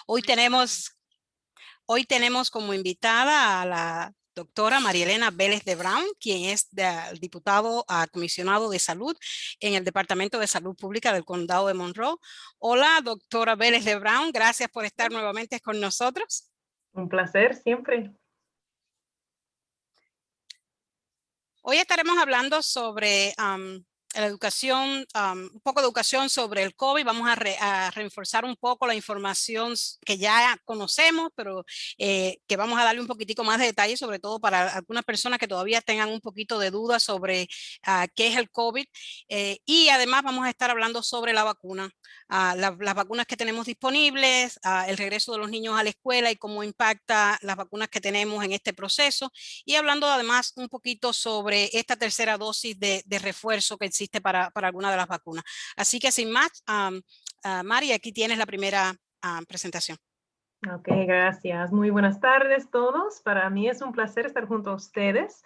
Hoy tenemos, hoy tenemos como invitada a la doctora María Elena Vélez de Brown, quien es diputado comisionado de salud en el Departamento de Salud Pública del Condado de Monroe. Hola, doctora Vélez de Brown, gracias por estar nuevamente con nosotros. Un placer siempre. Hoy estaremos hablando sobre la educación, un poco de educación sobre el COVID. Vamos a reforzar un poco la información que ya conocemos, pero que vamos a darle un poquitico más de detalle, sobre todo para algunas personas que todavía tengan un poquito de dudas sobre qué es el COVID. Y además vamos a estar hablando sobre la vacuna, las vacunas que tenemos disponibles, el regreso de los niños a la escuela y cómo impacta las vacunas que tenemos en este proceso. Y hablando además un poquito sobre esta tercera dosis de refuerzo que existe para alguna de las vacunas. Así que sin más, Mari, aquí tienes la primera presentación. Ok, gracias. Muy buenas tardes todos. Para mí es un placer estar junto a ustedes.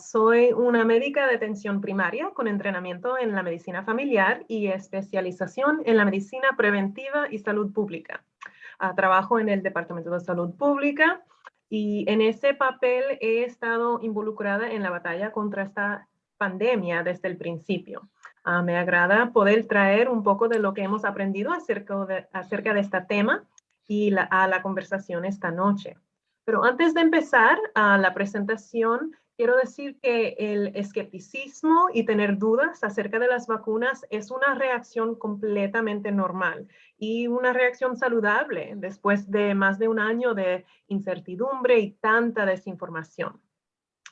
Soy una médica de atención primaria con entrenamiento en la medicina familiar y especialización en la medicina preventiva y salud pública. Trabajo en el Departamento de Salud Pública y en ese papel he estado involucrada en la batalla contra esta pandemia desde el principio. Me agrada poder traer un poco de lo que hemos aprendido acerca de este tema y a la conversación esta noche. Pero antes de empezar la presentación, quiero decir que el escepticismo y tener dudas acerca de las vacunas es una reacción completamente normal y una reacción saludable después de más de un año de incertidumbre y tanta desinformación.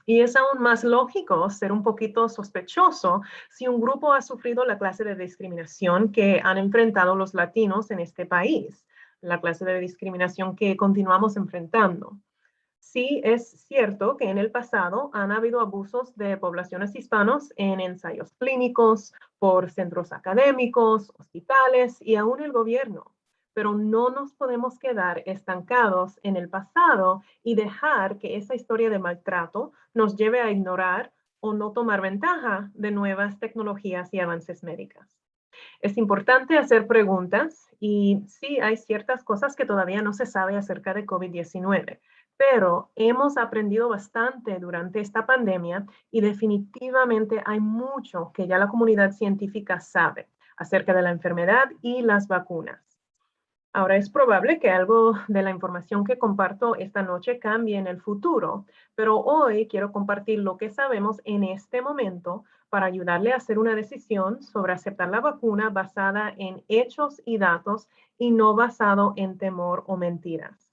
Y es aún más lógico ser un poquito sospechoso si un grupo ha sufrido la clase de discriminación que han enfrentado los latinos en este país, la clase de discriminación que continuamos enfrentando. Sí, es cierto que en el pasado han habido abusos de poblaciones hispanos en ensayos clínicos, por centros académicos, hospitales y aún el gobierno. Pero no nos podemos quedar estancados en el pasado y dejar que esa historia de maltrato nos lleve a ignorar o no tomar ventaja de nuevas tecnologías y avances médicos. Es importante hacer preguntas y sí, hay ciertas cosas que todavía no se sabe acerca de COVID-19, pero hemos aprendido bastante durante esta pandemia y definitivamente hay mucho que ya la comunidad científica sabe acerca de la enfermedad y las vacunas. Ahora, es probable que algo de la información que comparto esta noche cambie en el futuro, pero hoy quiero compartir lo que sabemos en este momento para ayudarle a hacer una decisión sobre aceptar la vacuna basada en hechos y datos y no basado en temor o mentiras.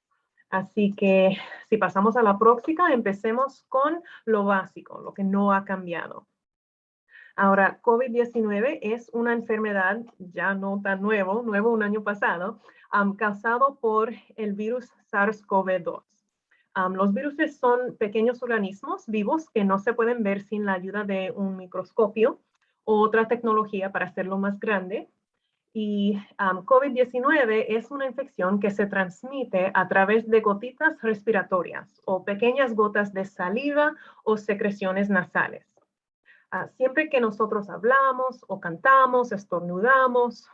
Así que si pasamos a la próxima, empecemos con lo básico, lo que no ha cambiado. Ahora, COVID-19 es una enfermedad ya no tan nuevo un año pasado, causado por el virus SARS-CoV-2. Los virus son pequeños organismos vivos que no se pueden ver sin la ayuda de un microscopio o otra tecnología para hacerlo más grande. Y COVID-19 es una infección que se transmite a través de gotitas respiratorias o pequeñas gotas de saliva o secreciones nasales. Siempre que nosotros hablamos o cantamos, estornudamos,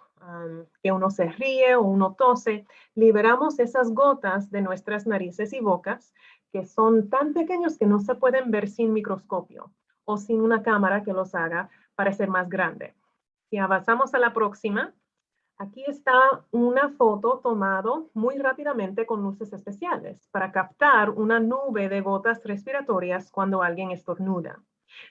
que uno se ríe o uno tose, liberamos esas gotas de nuestras narices y bocas que son tan pequeños que no se pueden ver sin microscopio o sin una cámara que los haga parecer más grande. Si avanzamos a la próxima, aquí está una foto tomada muy rápidamente con luces especiales para captar una nube de gotas respiratorias cuando alguien estornuda.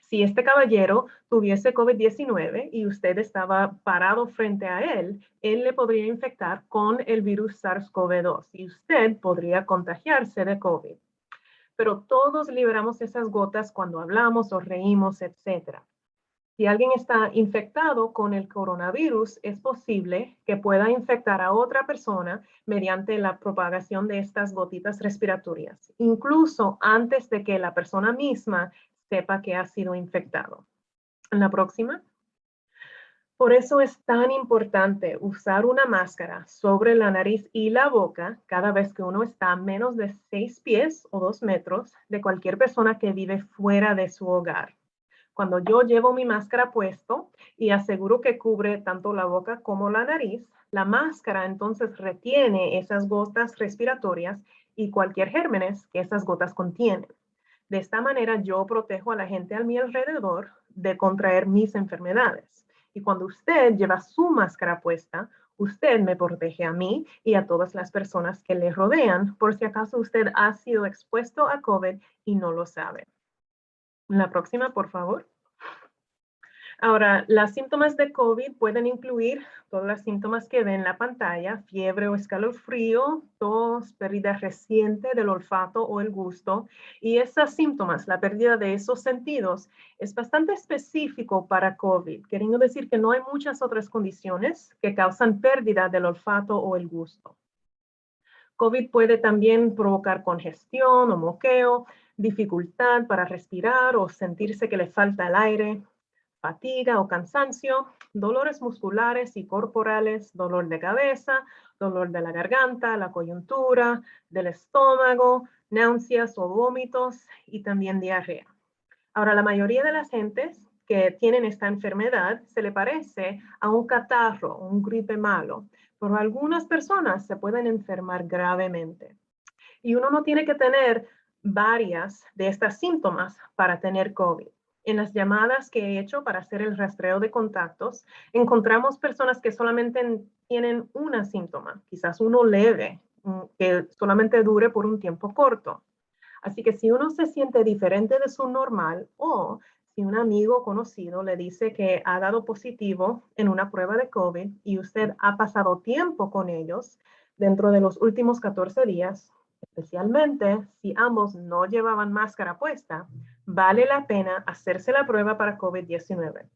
Si este caballero tuviese COVID-19 y usted estaba parado frente a él le podría infectar con el virus SARS-CoV-2 y usted podría contagiarse de COVID. Pero todos liberamos esas gotas cuando hablamos o reímos, etc. Si alguien está infectado con el coronavirus, es posible que pueda infectar a otra persona mediante la propagación de estas gotitas respiratorias, incluso antes de que la persona misma sepa que ha sido infectado. En la próxima. Por eso es tan importante usar una máscara sobre la nariz y la boca cada vez que uno está a menos de 6 pies o 2 metros de cualquier persona que vive fuera de su hogar. Cuando yo llevo mi máscara puesto y aseguro que cubre tanto la boca como la nariz, la máscara entonces retiene esas gotas respiratorias y cualquier gérmenes que esas gotas contienen. De esta manera yo protejo a la gente a mi alrededor de contraer mis enfermedades. Y cuando usted lleva su máscara puesta, usted me protege a mí y a todas las personas que le rodean, por si acaso usted ha sido expuesto a COVID y no lo sabe. La próxima, por favor. Ahora, los síntomas de COVID pueden incluir todos los síntomas que ven en la pantalla: fiebre o escalofrío, tos, pérdida reciente del olfato o el gusto. Y esos síntomas, la pérdida de esos sentidos, es bastante específico para COVID, queriendo decir que no hay muchas otras condiciones que causan pérdida del olfato o el gusto. COVID puede también provocar congestión o moqueo, dificultad para respirar o sentirse que le falta el aire, fatiga o cansancio, dolores musculares y corporales, dolor de cabeza, dolor de la garganta, la coyuntura, del estómago, náuseas o vómitos y también diarrea. Ahora, la mayoría de las gentes que tienen esta enfermedad se le parece a un catarro, un gripe malo, pero algunas personas se pueden enfermar gravemente. Y uno no tiene que tener varias de estas síntomas para tener COVID. En las llamadas que he hecho para hacer el rastreo de contactos, encontramos personas que solamente tienen un síntoma, quizás uno leve, que solamente dure por un tiempo corto. Así que si uno se siente diferente de su normal o si un amigo conocido le dice que ha dado positivo en una prueba de COVID y usted ha pasado tiempo con ellos dentro de los últimos 14 días, especialmente si ambos no llevaban máscara puesta, vale la pena hacerse la prueba para COVID-19,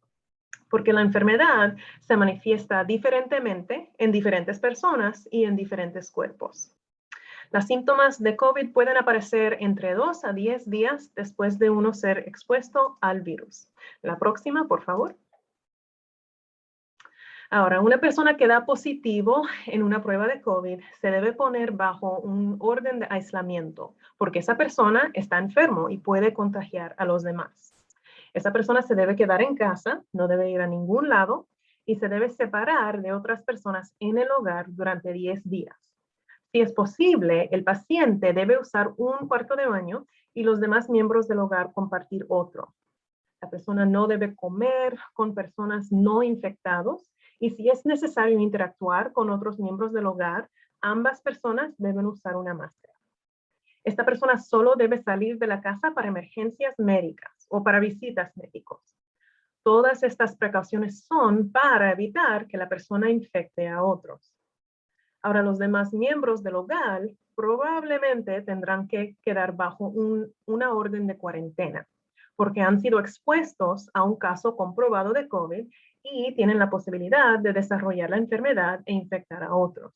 porque la enfermedad se manifiesta diferentemente en diferentes personas y en diferentes cuerpos. Los síntomas de COVID pueden aparecer entre 2 a 10 días después de uno ser expuesto al virus. La próxima, por favor. Ahora, una persona que da positivo en una prueba de COVID se debe poner bajo un orden de aislamiento, porque esa persona está enfermo y puede contagiar a los demás. Esa persona se debe quedar en casa, no debe ir a ningún lado y se debe separar de otras personas en el hogar durante 10 días. Si es posible, el paciente debe usar un cuarto de baño y los demás miembros del hogar compartir otro. La persona no debe comer con personas no infectadas y si es necesario interactuar con otros miembros del hogar, ambas personas deben usar una máscara. Esta persona solo debe salir de la casa para emergencias médicas o para visitas médicos. Todas estas precauciones son para evitar que la persona infecte a otros. Ahora, los demás miembros del hogar probablemente tendrán que quedar bajo una orden de cuarentena, porque han sido expuestos a un caso comprobado de COVID y tienen la posibilidad de desarrollar la enfermedad e infectar a otros.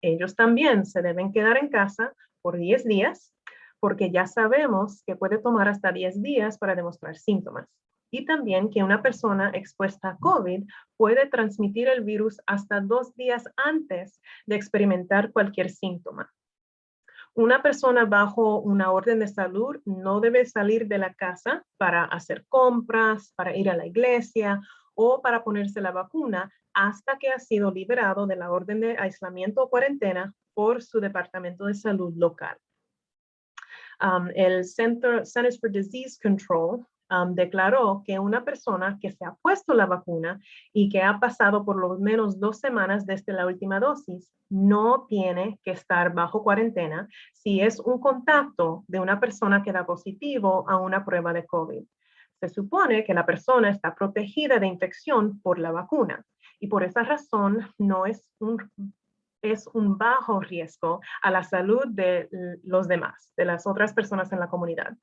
Ellos también se deben quedar en casa por 10 días, porque ya sabemos que puede tomar hasta 10 días para demostrar síntomas. Y también que una persona expuesta a COVID puede transmitir el virus hasta 2 días antes de experimentar cualquier síntoma. Una persona bajo una orden de salud no debe salir de la casa para hacer compras, para ir a la iglesia o para ponerse la vacuna hasta que ha sido liberado de la orden de aislamiento o cuarentena por su departamento de salud local. El Centers for Disease Control declaró que una persona que se ha puesto la vacuna y que ha pasado por lo menos 2 semanas desde la última dosis no tiene que estar bajo cuarentena si es un contacto de una persona que da positivo a una prueba de COVID. Se supone que la persona está protegida de infección por la vacuna y por esa razón no es un bajo riesgo a la salud de los demás, de las otras personas en la comunidad.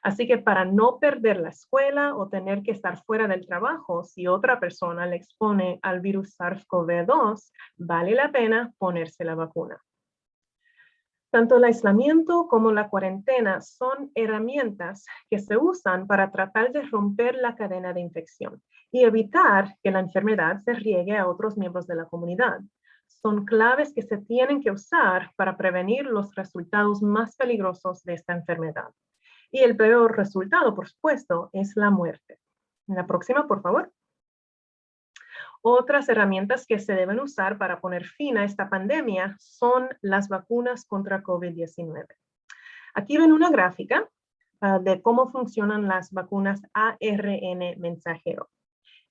Así que para no perder la escuela o tener que estar fuera del trabajo si otra persona le expone al virus SARS-CoV-2, vale la pena ponerse la vacuna. Tanto el aislamiento como la cuarentena son herramientas que se usan para tratar de romper la cadena de infección y evitar que la enfermedad se riegue a otros miembros de la comunidad. Son claves que se tienen que usar para prevenir los resultados más peligrosos de esta enfermedad. Y el peor resultado, por supuesto, es la muerte. La próxima, por favor. Otras herramientas que se deben usar para poner fin a esta pandemia son las vacunas contra COVID-19. Aquí ven una gráfica de cómo funcionan las vacunas ARN mensajero.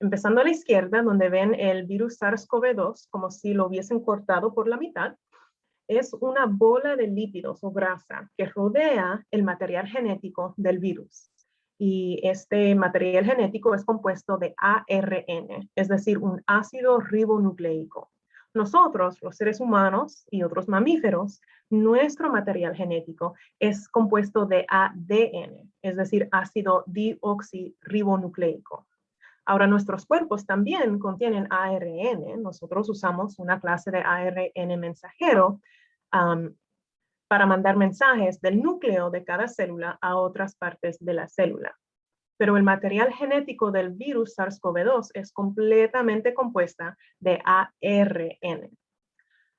Empezando a la izquierda, donde ven el virus SARS-CoV-2, como si lo hubiesen cortado por la mitad, es una bola de lípidos o grasa que rodea el material genético del virus. Y este material genético es compuesto de ARN, es decir, un ácido ribonucleico. Nosotros, los seres humanos y otros mamíferos, nuestro material genético es compuesto de ADN, es decir, ácido deoxirribonucleico. Ahora, nuestros cuerpos también contienen ARN. Nosotros usamos una clase de ARN mensajero para mandar mensajes del núcleo de cada célula a otras partes de la célula. Pero el material genético del virus SARS-CoV-2 es completamente compuesta de ARN.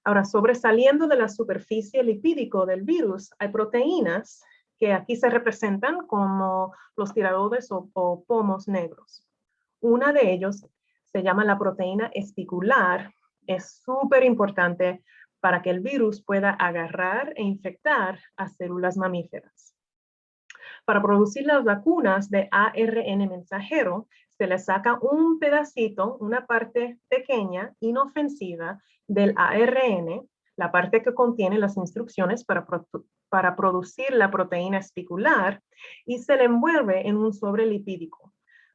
Ahora, sobresaliendo de la superficie lipídica del virus, hay proteínas que aquí se representan como los tiradores o pomos negros. Una de ellos se llama la proteína espicular. Es súper importante para que el virus pueda agarrar e infectar a células mamíferas. Para producir las vacunas de ARN mensajero, se le saca un pedacito, una parte pequeña, inofensiva del ARN, la parte que contiene las instrucciones para producir la proteína espicular, y se le envuelve en un sobre lipídico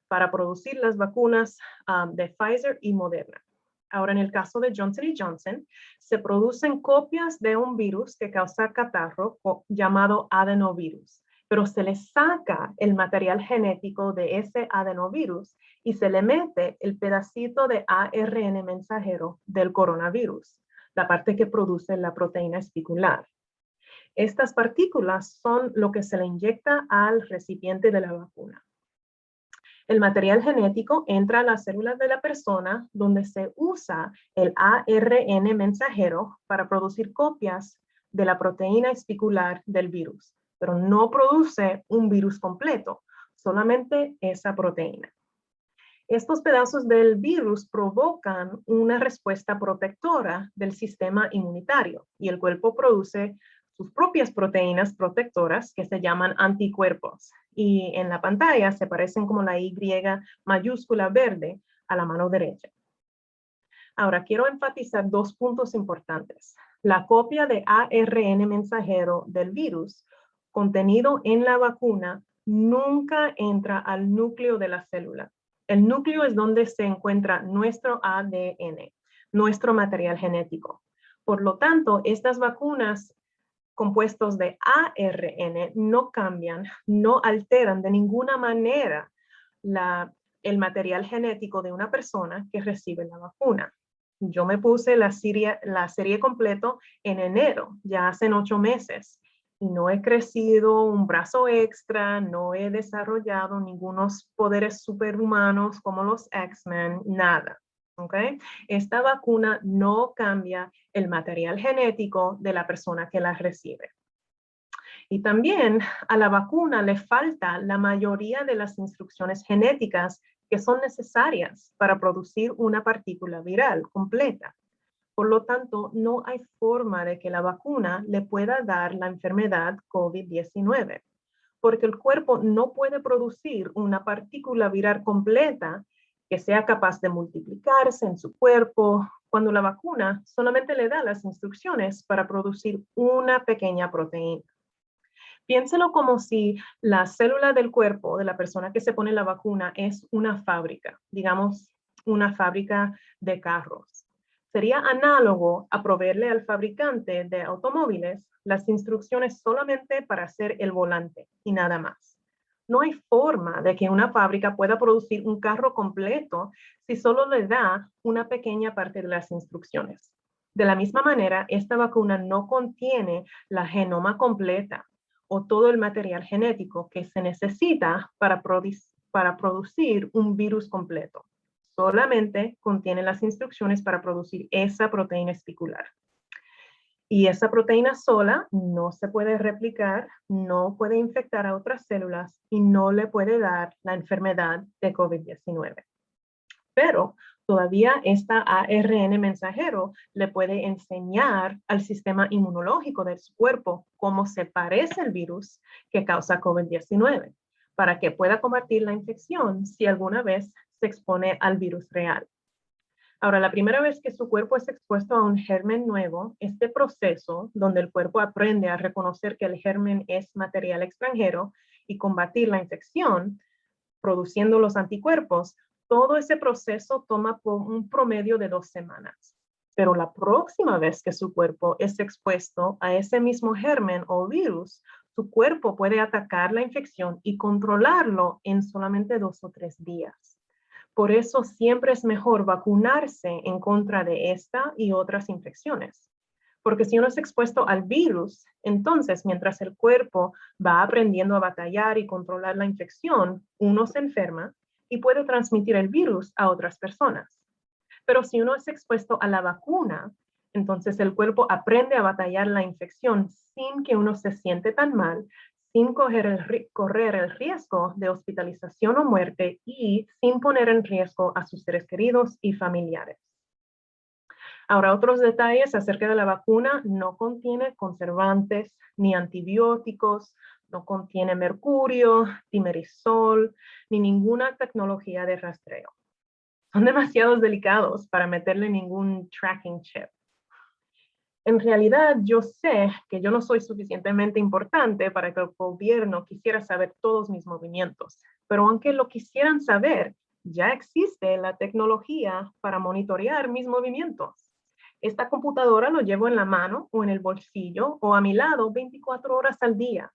para producir las vacunas de Pfizer y Moderna. Ahora, en el caso de Johnson Johnson, se producen copias de un virus que causa catarro llamado adenovirus, pero se le saca el material genético de ese adenovirus y se le mete el pedacito de ARN mensajero del coronavirus, la parte que produce la proteína espicular. Estas partículas son lo que se le inyecta al recipiente de la vacuna. El material genético entra a las células de la persona donde se usa el ARN mensajero para producir copias de la proteína espicular del virus, pero no produce un virus completo, solamente esa proteína. Estos pedazos del virus provocan una respuesta protectora del sistema inmunitario y el cuerpo produce sus propias proteínas protectoras que se llaman anticuerpos. Y en la pantalla se parecen como la Y mayúscula verde a la mano derecha. Ahora, quiero enfatizar dos puntos importantes. La copia de ARN mensajero del virus contenido en la vacuna nunca entra al núcleo de la célula. El núcleo es donde se encuentra nuestro ADN, nuestro material genético. Por lo tanto, estas vacunas compuestos de ARN no cambian, no alteran de ninguna manera el material genético de una persona que recibe la vacuna. Yo me puse la serie completo en enero, ya hace 8 meses, y no he crecido un brazo extra, no he desarrollado ningunos poderes superhumanos como los X-Men, nada. ¿Okay? Esta vacuna no cambia el material genético de la persona que la recibe. Y también a la vacuna le falta la mayoría de las instrucciones genéticas que son necesarias para producir una partícula viral completa. Por lo tanto, no hay forma de que la vacuna le pueda dar la enfermedad COVID-19, porque el cuerpo no puede producir una partícula viral completa que sea capaz de multiplicarse en su cuerpo, cuando la vacuna solamente le da las instrucciones para producir una pequeña proteína. Piénselo como si la célula del cuerpo de la persona que se pone la vacuna es una fábrica, digamos, una fábrica de carros. Sería análogo a proveerle al fabricante de automóviles las instrucciones solamente para hacer el volante y nada más. No hay forma de que una fábrica pueda producir un carro completo si solo le da una pequeña parte de las instrucciones. De la misma manera, esta vacuna no contiene la genoma completa o todo el material genético que se necesita para producir un virus completo. Solamente contiene las instrucciones para producir esa proteína espicular. Y esa proteína sola no se puede replicar, no puede infectar a otras células y no le puede dar la enfermedad de COVID-19. Pero todavía esta ARN mensajero le puede enseñar al sistema inmunológico de su cuerpo cómo se parece el virus que causa COVID-19 para que pueda combatir la infección si alguna vez se expone al virus real. Ahora, la primera vez que su cuerpo es expuesto a un germen nuevo, este proceso donde el cuerpo aprende a reconocer que el germen es material extranjero y combatir la infección, produciendo los anticuerpos, todo ese proceso toma un promedio de 2 semanas. Pero la próxima vez que su cuerpo es expuesto a ese mismo germen o virus, su cuerpo puede atacar la infección y controlarlo en solamente 2 o 3 días. Por eso siempre es mejor vacunarse en contra de esta y otras infecciones. Porque si uno es expuesto al virus, entonces mientras el cuerpo va aprendiendo a batallar y controlar la infección, uno se enferma y puede transmitir el virus a otras personas. Pero si uno es expuesto a la vacuna, entonces el cuerpo aprende a batallar la infección sin que uno se siente tan mal, sin correr el riesgo de hospitalización o muerte y sin poner en riesgo a sus seres queridos y familiares. Ahora, otros detalles acerca de la vacuna: no contiene conservantes ni antibióticos, no contiene mercurio, timerisol, ni ninguna tecnología de rastreo. Son demasiado delicados para meterle ningún tracking chip. En realidad, yo sé que yo no soy suficientemente importante para que el gobierno quisiera saber todos mis movimientos, pero aunque lo quisieran saber, ya existe la tecnología para monitorear mis movimientos. Esta computadora lo llevo en la mano o en el bolsillo o a mi lado 24 horas al día.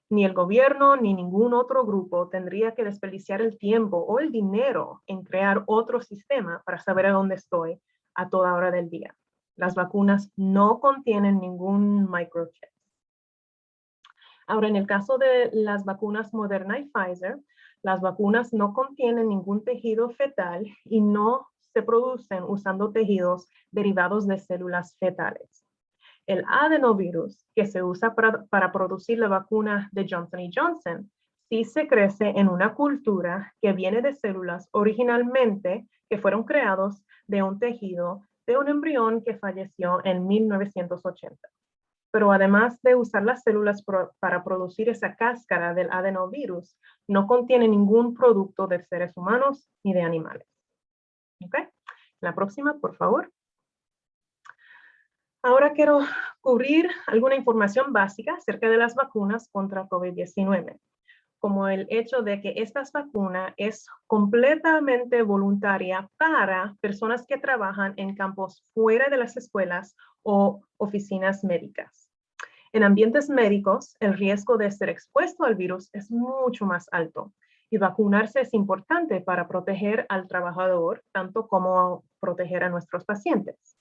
Ni el gobierno ni ningún otro grupo tendría que desperdiciar el tiempo o el dinero en crear otro sistema para saber a dónde estoy a toda hora del día. Las vacunas no contienen ningún microchip. Ahora, en el caso de las vacunas Moderna y Pfizer, las vacunas no contienen ningún tejido fetal y no se producen usando tejidos derivados de células fetales. El adenovirus que se usa para producir la vacuna de Johnson Johnson sí se crece en una cultura que viene de células originalmente que fueron creados de un tejido de un embrión que falleció en 1980. Pero además de usar las células para producir esa cáscara del adenovirus, no contiene ningún producto de seres humanos ni de animales. ¿Ok? La próxima, por favor. Ahora quiero cubrir alguna información básica acerca de las vacunas contra COVID-19, como el hecho de que esta vacuna es completamente voluntaria para personas que trabajan en campos fuera de las escuelas o oficinas médicas. En ambientes médicos, el riesgo de ser expuesto al virus es mucho más alto y vacunarse es importante para proteger al trabajador, tanto como proteger a nuestros pacientes.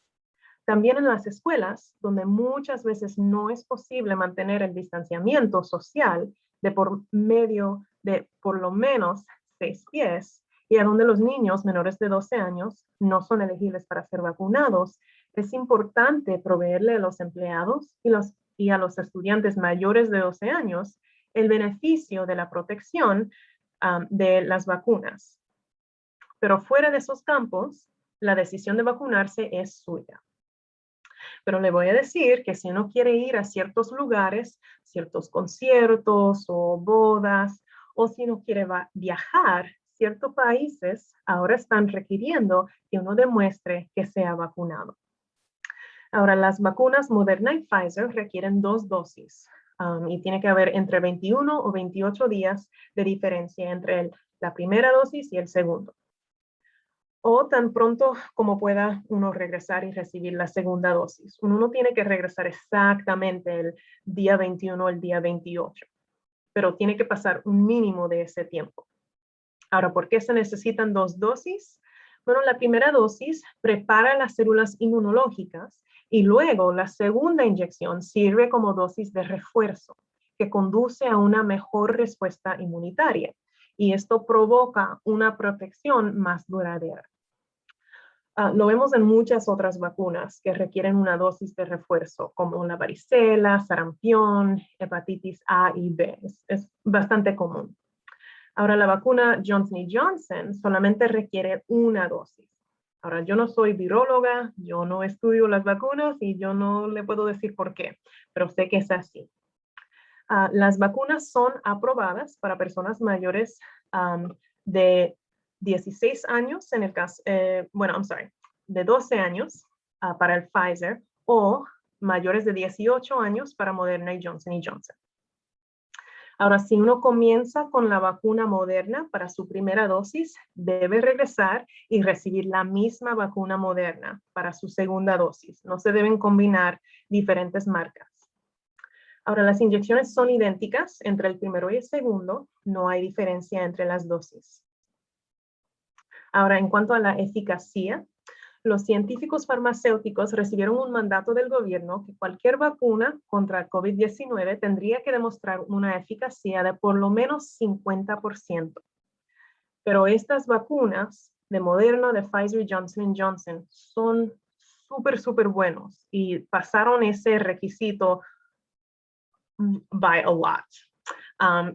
También en las escuelas, donde muchas veces no es posible mantener el distanciamiento social de por medio de por lo menos 6 pies, y a donde los niños menores de 12 años no son elegibles para ser vacunados, es importante proveerle a los empleados y a los estudiantes mayores de 12 años el beneficio de la protección de las vacunas. Pero fuera de esos campos, la decisión de vacunarse es suya. Pero le voy a decir que si uno quiere ir a ciertos lugares, ciertos conciertos o bodas, o si uno quiere viajar, ciertos países ahora están requiriendo que uno demuestre que sea vacunado. Ahora, las vacunas Moderna y Pfizer requieren 2 dosis y tiene que haber entre 21 o 28 días de diferencia entre la primera dosis y el segundo. O tan pronto como pueda uno regresar y recibir la segunda dosis. Uno no tiene que regresar exactamente el día 21 o el día 28, pero tiene que pasar un mínimo de ese tiempo. Ahora, ¿por qué se necesitan 2 dosis? Bueno, la primera dosis prepara las células inmunológicas y luego la segunda inyección sirve como dosis de refuerzo que conduce a una mejor respuesta inmunitaria y esto provoca una protección más duradera. Lo vemos en muchas otras vacunas que requieren una dosis de refuerzo, como la varicela, sarampión, hepatitis A y B. Es bastante común. Ahora, la vacuna Johnson & Johnson solamente requiere una dosis. Ahora, yo no soy viróloga, yo no estudio las vacunas y yo no le puedo decir por qué, pero sé que es así. Las vacunas son aprobadas para personas mayores de 16 años, en el caso, de 12 años para el Pfizer o mayores de 18 años para Moderna y Johnson & Johnson. Ahora, si uno comienza con la vacuna Moderna para su primera dosis, debe regresar y recibir la misma vacuna Moderna para su segunda dosis. No se deben combinar diferentes marcas. Ahora, las inyecciones son idénticas entre el primero y el segundo. No hay diferencia entre las dosis. Ahora, en cuanto a la eficacia, los científicos farmacéuticos recibieron un mandato del gobierno que cualquier vacuna contra el COVID-19 tendría que demostrar una eficacia de por lo menos 50%. Pero estas vacunas de Moderna, de Pfizer y Johnson & Johnson son súper buenos y pasaron ese requisito by a lot.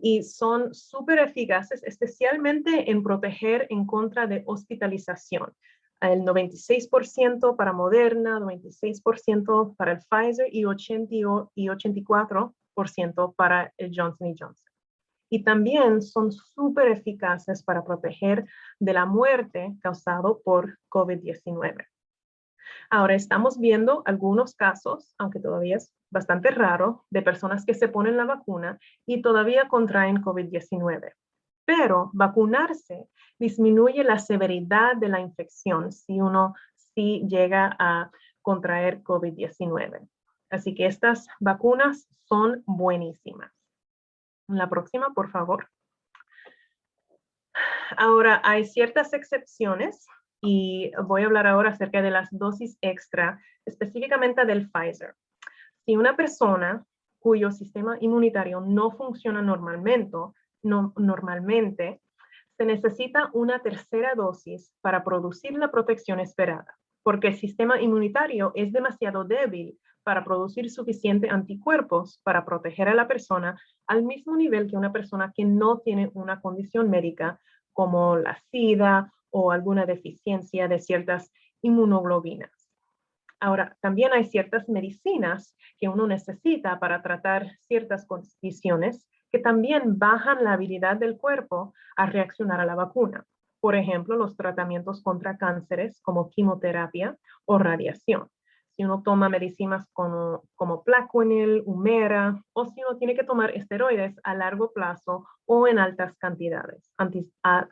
Y son súper eficaces, especialmente en proteger en contra de hospitalización. El 96% para Moderna, 96% para el Pfizer y 84% para el Johnson & Johnson. Y también son súper eficaces para proteger de la muerte causada por COVID-19. Ahora estamos viendo algunos casos, aunque todavía es bastante raro, de personas que se ponen la vacuna y todavía contraen COVID-19. Pero vacunarse disminuye la severidad de la infección si uno sí llega a contraer COVID-19. Así que estas vacunas son buenísimas. La próxima, por favor. Ahora, hay ciertas excepciones y voy a hablar ahora acerca de las dosis extra, específicamente del Pfizer. Si una persona cuyo sistema inmunitario no funciona normalmente, se necesita una tercera dosis para producir la protección esperada, porque el sistema inmunitario es demasiado débil para producir suficientes anticuerpos para proteger a la persona al mismo nivel que una persona que no tiene una condición médica como la SIDA o alguna deficiencia de ciertas inmunoglobinas. Ahora, también hay ciertas medicinas que uno necesita para tratar ciertas condiciones que también bajan la habilidad del cuerpo a reaccionar a la vacuna. Por ejemplo, los tratamientos contra cánceres como quimioterapia o radiación. Si uno toma medicinas como Plaquenil, Humira, o si uno tiene que tomar esteroides a largo plazo o en altas cantidades,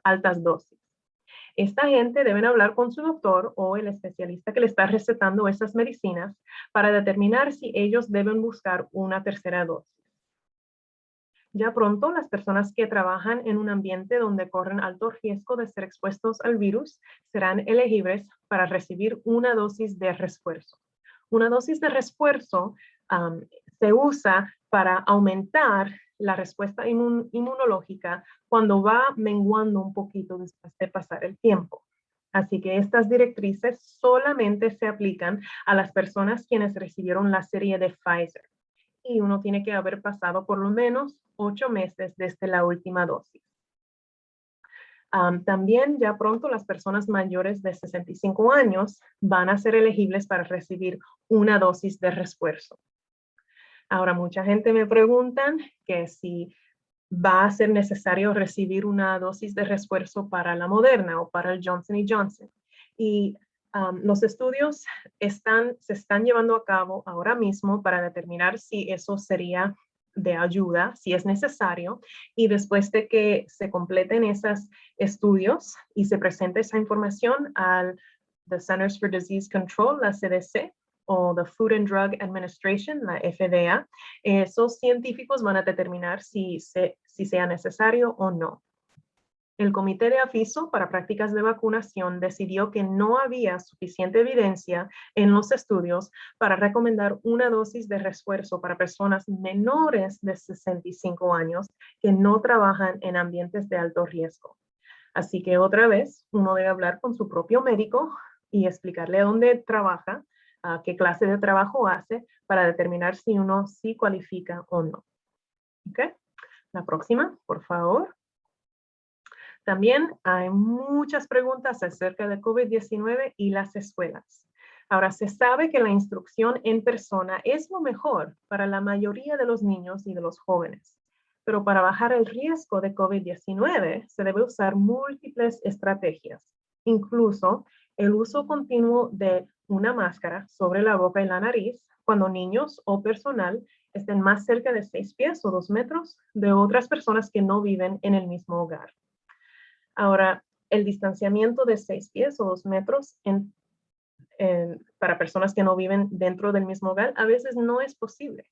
altas dosis. Esta gente debe hablar con su doctor o el especialista que le está recetando esas medicinas para determinar si ellos deben buscar una tercera dosis. Ya pronto, las personas que trabajan en un ambiente donde corren alto riesgo de ser expuestos al virus serán elegibles para recibir una dosis de refuerzo. Una dosis de refuerzo se usa para aumentar la respuesta inmunológica cuando va menguando un poquito después de pasar el tiempo. Así que estas directrices solamente se aplican a las personas quienes recibieron la serie de Pfizer. Y uno tiene que haber pasado por lo menos 8 meses desde la última dosis. También ya pronto las personas mayores de 65 años van a ser elegibles para recibir una dosis de refuerzo. Ahora, mucha gente me pregunta que si va a ser necesario recibir una dosis de refuerzo para la Moderna o para el Johnson & Johnson. Y los estudios se están llevando a cabo ahora mismo para determinar si eso sería de ayuda, si es necesario, y después de que se completen esos estudios y se presente esa información al the Centers for Disease Control, la CDC, o the Food and Drug Administration, la FDA, esos científicos van a determinar si sea necesario o no. El Comité de Aviso para Prácticas de Vacunación decidió que no había suficiente evidencia en los estudios para recomendar una dosis de refuerzo para personas menores de 65 años que no trabajan en ambientes de alto riesgo. Así que otra vez, uno debe hablar con su propio médico y explicarle dónde trabaja, qué clase de trabajo hace para determinar si uno sí cualifica o no. ¿Okay? La próxima, por favor. También hay muchas preguntas acerca de COVID-19 y las escuelas. Ahora, se sabe que la instrucción en persona es lo mejor para la mayoría de los niños y de los jóvenes, pero para bajar el riesgo de COVID-19 se debe usar múltiples estrategias, incluso el uso continuo de una máscara sobre la boca y la nariz cuando niños o personal estén más cerca de 6 pies o 2 metros de otras personas que no viven en el mismo hogar. Ahora, el distanciamiento de 6 pies o 2 metros para personas que no viven dentro del mismo hogar a veces no es posible.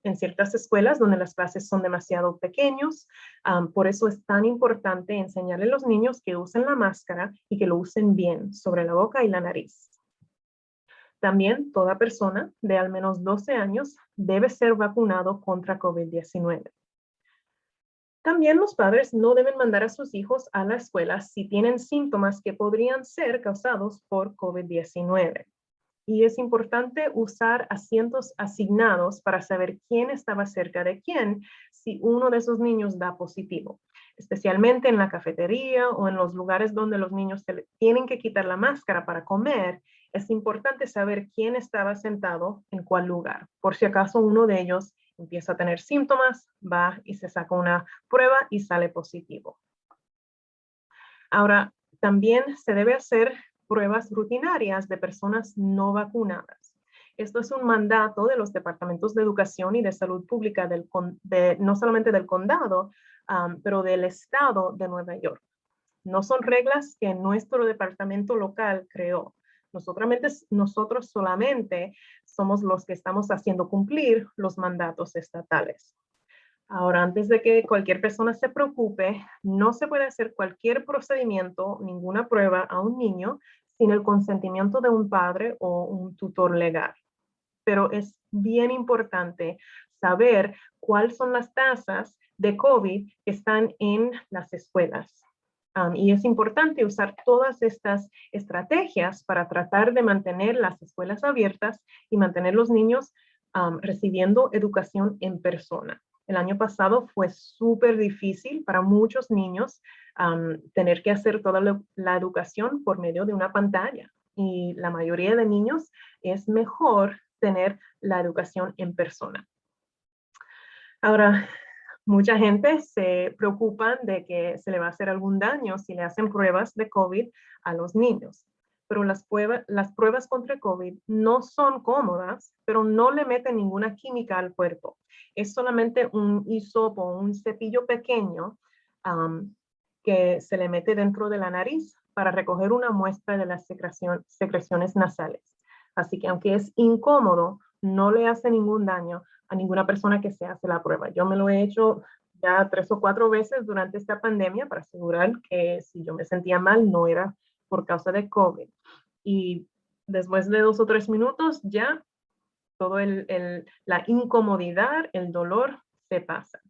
En ciertas escuelas donde las clases son demasiado pequeños, por eso es tan importante enseñarle a los niños que usen la máscara y que lo usen bien sobre la boca y la nariz. También toda persona de al menos 12 años debe ser vacunado contra COVID-19. También los padres no deben mandar a sus hijos a la escuela si tienen síntomas que podrían ser causados por COVID-19. Y es importante usar asientos asignados para saber quién estaba cerca de quién si uno de esos niños da positivo, especialmente en la cafetería o en los lugares donde los niños tienen que quitar la máscara para comer. Es importante saber quién estaba sentado en cuál lugar, por si acaso uno de ellos empieza a tener síntomas, va y se saca una prueba y sale positivo. Ahora, también se debe hacer pruebas rutinarias de personas no vacunadas. Esto es un mandato de los departamentos de educación y de salud pública no solamente del condado, pero del estado de Nueva York. No son reglas que nuestro departamento local creó. Nosotros solamente somos los que estamos haciendo cumplir los mandatos estatales. Ahora, antes de que cualquier persona se preocupe, no se puede hacer cualquier procedimiento, ninguna prueba a un niño sin el consentimiento de un padre o un tutor legal. Pero es bien importante saber cuáles son las tasas de COVID que están en las escuelas. Y es importante usar todas estas estrategias para tratar de mantener las escuelas abiertas y mantener los niños recibiendo educación en persona. El año pasado fue súper difícil para muchos niños tener que hacer toda la educación por medio de una pantalla. Y la mayoría de niños es mejor tener la educación en persona. Ahora, mucha gente se preocupa de que se le va a hacer algún daño si le hacen pruebas de COVID a los niños. Pero las pruebas contra COVID no son cómodas, pero no le meten ninguna química al cuerpo. Es solamente un hisopo, un cepillo pequeño que se le mete dentro de la nariz para recoger una muestra de las secreciones nasales. Así que aunque es incómodo, no le hace ningún daño a ninguna persona que se hace la prueba. Yo me lo he hecho ya 3 o 4 veces durante esta pandemia para asegurar que si yo me sentía mal no era por causa de COVID. Y después de 2 o 3 minutos ya todo la incomodidad, el dolor se pasa.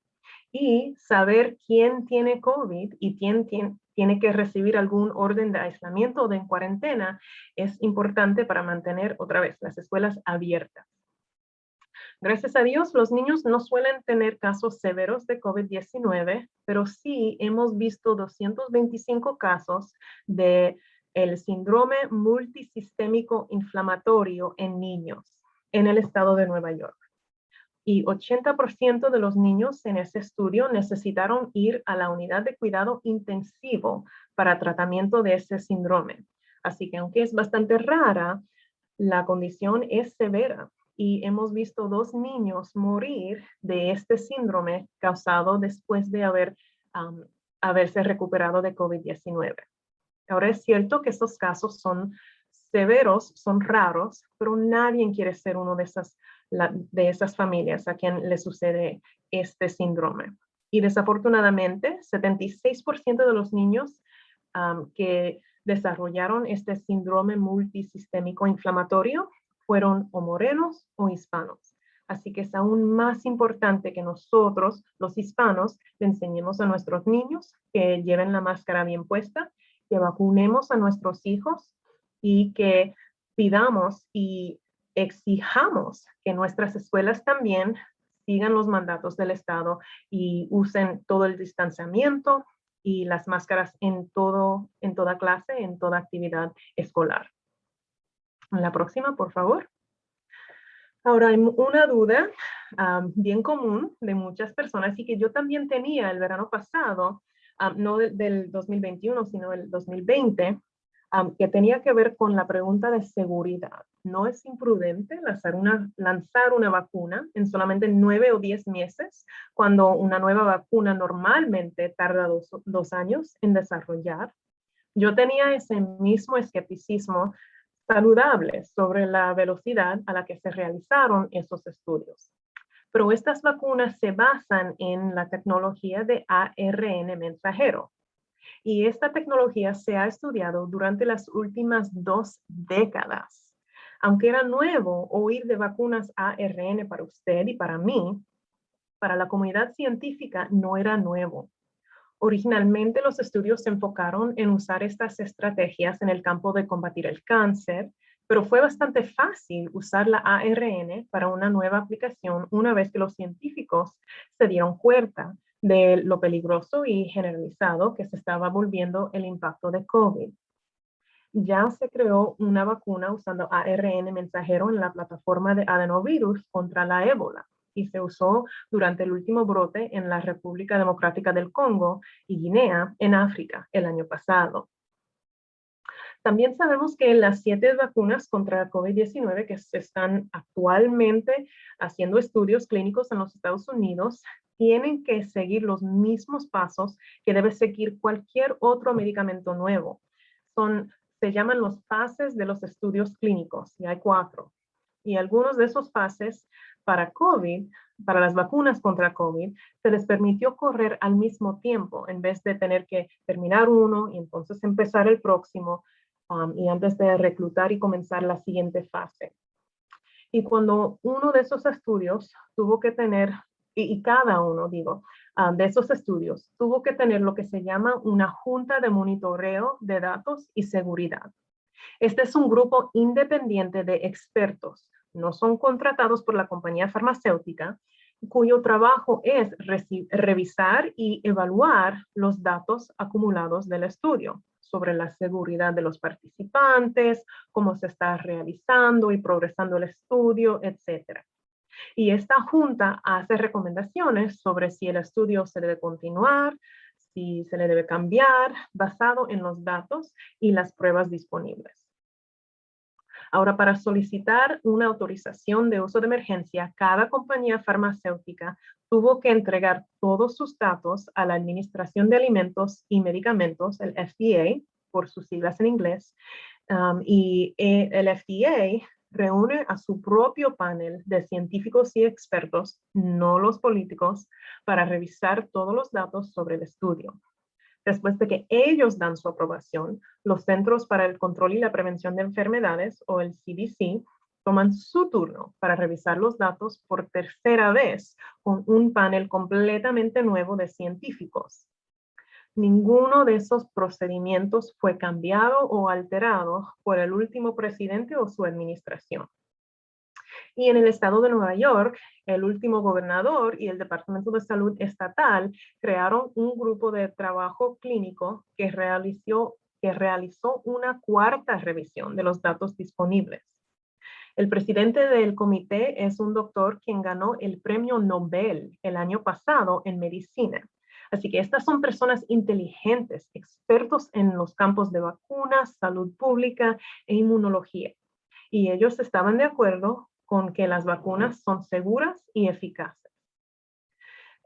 Y saber quién tiene COVID y quién tiene que recibir algún orden de aislamiento o de cuarentena es importante para mantener otra vez las escuelas abiertas. Gracias a Dios, los niños no suelen tener casos severos de COVID-19, pero sí hemos visto 225 casos de el síndrome multisistémico inflamatorio en niños en el estado de Nueva York. Y 80% de los niños en ese estudio necesitaron ir a la unidad de cuidado intensivo para tratamiento de ese síndrome. Así que aunque es bastante rara, la condición es severa y hemos visto 2 niños morir de este síndrome causado después de haberse recuperado de COVID-19. Ahora es cierto que estos casos son severos, son raros, pero nadie quiere ser uno de esas familias a quien le sucede este síndrome. Y desafortunadamente, 76% de los niños que desarrollaron este síndrome multisistémico inflamatorio fueron o morenos o hispanos. Así que es aún más importante que nosotros, los hispanos, le enseñemos a nuestros niños que lleven la máscara bien puesta, que vacunemos a nuestros hijos y que pidamos y exijamos que nuestras escuelas también sigan los mandatos del Estado y usen todo el distanciamiento y las máscaras en toda clase, en toda actividad escolar. La próxima, por favor. Ahora, hay una duda bien común de muchas personas y que yo también tenía el verano pasado, no del 2021, sino del 2020, que tenía que ver con la pregunta de seguridad. ¿No es imprudente lanzar una vacuna en solamente 9 o 10 meses, cuando una nueva vacuna normalmente tarda dos años en desarrollar? Yo tenía ese mismo escepticismo saludable sobre la velocidad a la que se realizaron esos estudios. Pero estas vacunas se basan en la tecnología de ARN mensajero. Y esta tecnología se ha estudiado durante las últimas 2 décadas. Aunque era nuevo oír de vacunas ARN para usted y para mí, para la comunidad científica no era nuevo. Originalmente los estudios se enfocaron en usar estas estrategias en el campo de combatir el cáncer, pero fue bastante fácil usar la ARN para una nueva aplicación una vez que los científicos se dieron cuenta de lo peligroso y generalizado que se estaba volviendo el impacto de COVID. Ya se creó una vacuna usando ARN mensajero en la plataforma de adenovirus contra la ébola y se usó durante el último brote en la República Democrática del Congo y Guinea, en África, el año pasado. También sabemos que las 7 vacunas contra la COVID-19 que se están actualmente haciendo estudios clínicos en los Estados Unidos tienen que seguir los mismos pasos que debe seguir cualquier otro medicamento nuevo. Se llaman los fases de los estudios clínicos, y hay 4. Y algunos de esos fases para COVID, para las vacunas contra COVID, se les permitió correr al mismo tiempo, en vez de tener que terminar uno y entonces empezar el próximo, y antes de reclutar y comenzar la siguiente fase. Y cuando uno de esos estudios tuvo que tener, y cada uno, de esos estudios, tuvo que tener lo que se llama una junta de monitoreo de datos y seguridad. Este es un grupo independiente de expertos, no son contratados por la compañía farmacéutica, cuyo trabajo es revisar y evaluar los datos acumulados del estudio sobre la seguridad de los participantes, cómo se está realizando y progresando el estudio, etc. Y esta junta hace recomendaciones sobre si el estudio se debe continuar, si se le debe cambiar, basado en los datos y las pruebas disponibles. Ahora, para solicitar una autorización de uso de emergencia, cada compañía farmacéutica tuvo que entregar todos sus datos a la Administración de Alimentos y Medicamentos, el FDA, por sus siglas en inglés, y el FDA reúne a su propio panel de científicos y expertos, no los políticos, para revisar todos los datos sobre el estudio. Después de que ellos dan su aprobación, los Centros para el Control y la Prevención de Enfermedades, o el CDC, toman su turno para revisar los datos por tercera vez con un panel completamente nuevo de científicos. Ninguno de esos procedimientos fue cambiado o alterado por el último presidente o su administración. Y en el estado de Nueva York, el último gobernador y el Departamento de Salud Estatal crearon un grupo de trabajo clínico que realizó una 4ª revisión de los datos disponibles. El presidente del comité es un doctor quien ganó el premio Nobel el año pasado en medicina. Así que estas son personas inteligentes, expertos en los campos de vacunas, salud pública e inmunología. Y ellos estaban de acuerdo con que las vacunas son seguras y eficaces.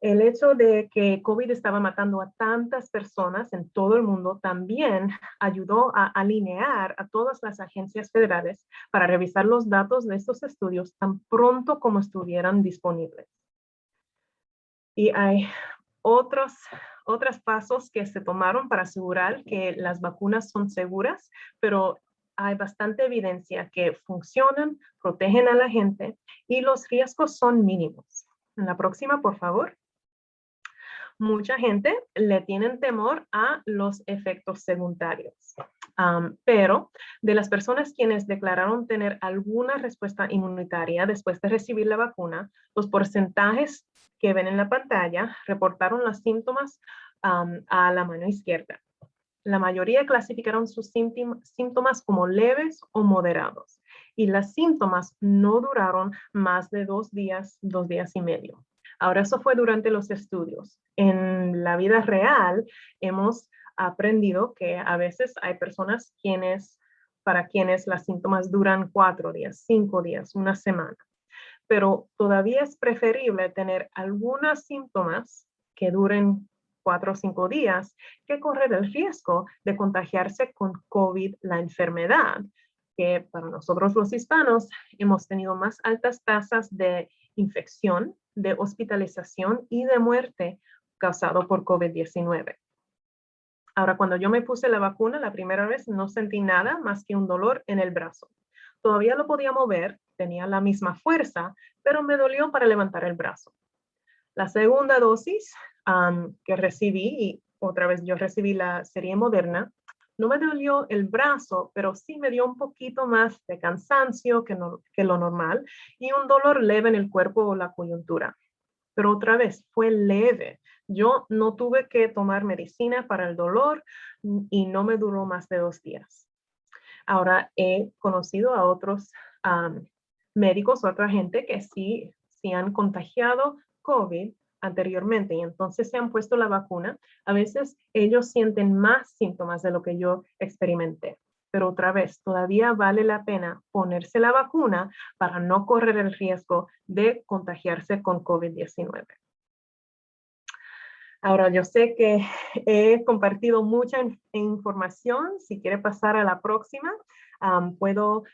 El hecho de que COVID estaba matando a tantas personas en todo el mundo también ayudó a alinear a todas las agencias federales para revisar los datos de estos estudios tan pronto como estuvieran disponibles. Y hay otros pasos que se tomaron para asegurar que las vacunas son seguras, pero hay bastante evidencia que funcionan, protegen a la gente y los riesgos son mínimos. En la próxima, por favor. Mucha gente le tienen temor a los efectos secundarios. Pero de las personas quienes declararon tener alguna respuesta inmunitaria después de recibir la vacuna, los porcentajes que ven en la pantalla reportaron los síntomas a la mano izquierda. La mayoría clasificaron sus síntomas como leves o moderados, y los síntomas no duraron más de 2 días y medio. Ahora, eso fue durante los estudios. En la vida real, hemos aprendido que a veces hay personas para quienes los síntomas duran 4 días, 5 días, una semana. Pero todavía es preferible tener algunos síntomas que duren 4 o 5 días que correr el riesgo de contagiarse con COVID, la enfermedad, que para nosotros los hispanos hemos tenido más altas tasas de infección, de hospitalización y de muerte causado por COVID-19. Ahora, cuando yo me puse la vacuna la primera vez, no sentí nada más que un dolor en el brazo. Todavía lo podía mover, tenía la misma fuerza, pero me dolió para levantar el brazo. La segunda dosis que recibí, y otra vez yo recibí la serie Moderna, no me dolió el brazo, pero sí me dio un poquito más de cansancio que lo normal y un dolor leve en el cuerpo o la coyuntura. Pero otra vez, fue leve. Yo no tuve que tomar medicina para el dolor y no me duró más de 2 días. Ahora he conocido a otros médicos, otra gente que sí han contagiado COVID anteriormente y entonces se han puesto la vacuna. A veces ellos sienten más síntomas de lo que yo experimenté. Pero otra vez, todavía vale la pena ponerse la vacuna para no correr el riesgo de contagiarse con COVID-19. Ahora, yo sé que he compartido mucha información. Si quiere pasar a la próxima, puedo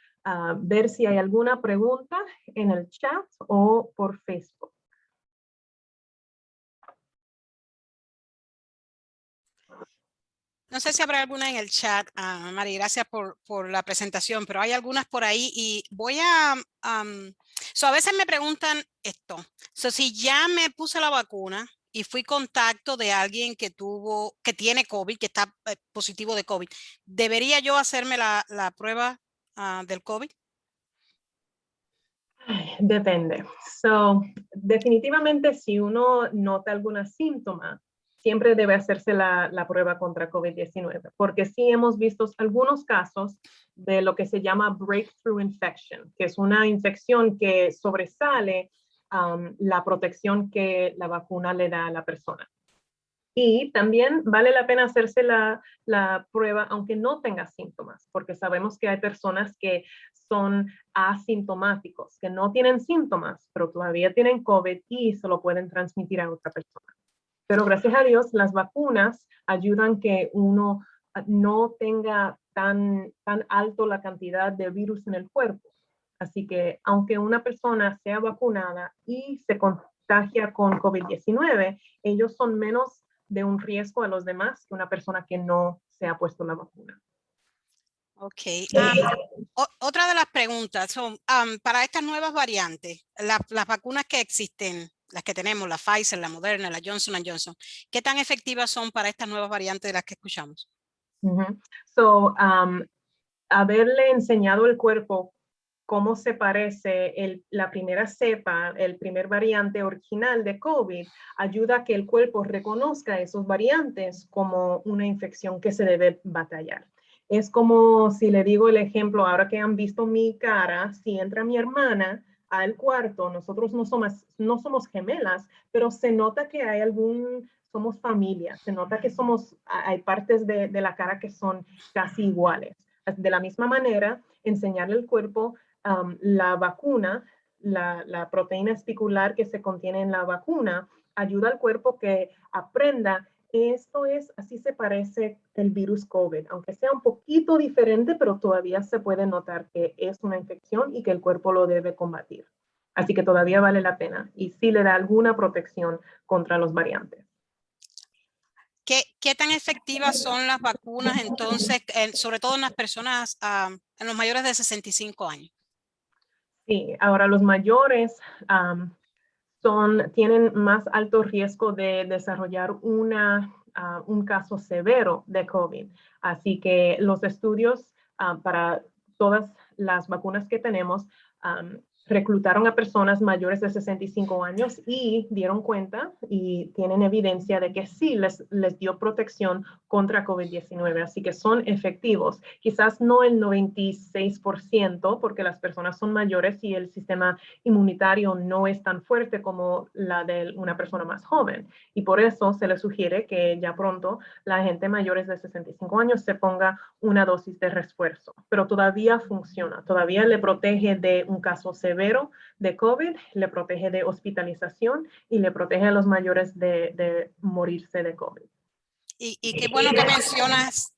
ver si hay alguna pregunta en el chat o por Facebook. No sé si habrá alguna en el chat, Mari, gracias por la presentación, pero hay algunas por ahí y voy a veces me preguntan esto. Si ya me puse la vacuna y fui contacto de alguien que tiene COVID, que está positivo de COVID, ¿debería yo hacerme la prueba del COVID? Depende. Definitivamente si uno nota alguna síntoma, siempre debe hacerse la prueba contra COVID-19, porque sí hemos visto algunos casos de lo que se llama breakthrough infection, que es una infección que sobresale la protección que la vacuna le da a la persona. Y también vale la pena hacerse la prueba aunque no tenga síntomas, porque sabemos que hay personas que son asintomáticos, que no tienen síntomas, pero todavía tienen COVID y se lo pueden transmitir a otra persona. Pero gracias a Dios, las vacunas ayudan que uno no tenga tan alto la cantidad de virus en el cuerpo. Así que aunque una persona sea vacunada y se contagia con COVID-19, ellos son menos de un riesgo a los demás que una persona que no se ha puesto la vacuna. Ok. Otra de las preguntas son, para estas nuevas variantes, las vacunas que existen, las que tenemos, la Pfizer, la Moderna, la Johnson & Johnson, ¿qué tan efectivas son para estas nuevas variantes de las que escuchamos? Haberle enseñado al cuerpo cómo se parece la primera cepa, el primer variante original de COVID, ayuda a que el cuerpo reconozca esos variantes como una infección que se debe batallar. Es como si le digo el ejemplo, ahora que han visto mi cara, si entra mi hermana al cuarto, nosotros no somos gemelas, pero se nota que hay somos familia, se nota que hay partes de la cara que son casi iguales. De la misma manera, enseñarle al cuerpo la vacuna, la proteína espicular que se contiene en la vacuna, ayuda al cuerpo que aprenda así se parece el virus COVID, aunque sea un poquito diferente, pero todavía se puede notar que es una infección y que el cuerpo lo debe combatir. Así que todavía vale la pena y sí le da alguna protección contra los variantes. ¿Qué tan efectivas son las vacunas entonces, sobre todo en las personas, en los mayores de 65 años? Sí, ahora los mayores tienen más alto riesgo de desarrollar una un caso severo de COVID. Así que los estudios para todas las vacunas que tenemos reclutaron a personas mayores de 65 años y dieron cuenta y tienen evidencia de que sí les dio protección contra COVID-19, así que son efectivos. Quizás no el 96% porque las personas son mayores y el sistema inmunitario no es tan fuerte como la de una persona más joven. Y por eso se les sugiere que ya pronto la gente mayores de 65 años se ponga una dosis de refuerzo, pero todavía funciona, todavía le protege de un caso severo de COVID, le protege de hospitalización y le protege a los mayores de morirse de COVID. Y qué bueno que mencionas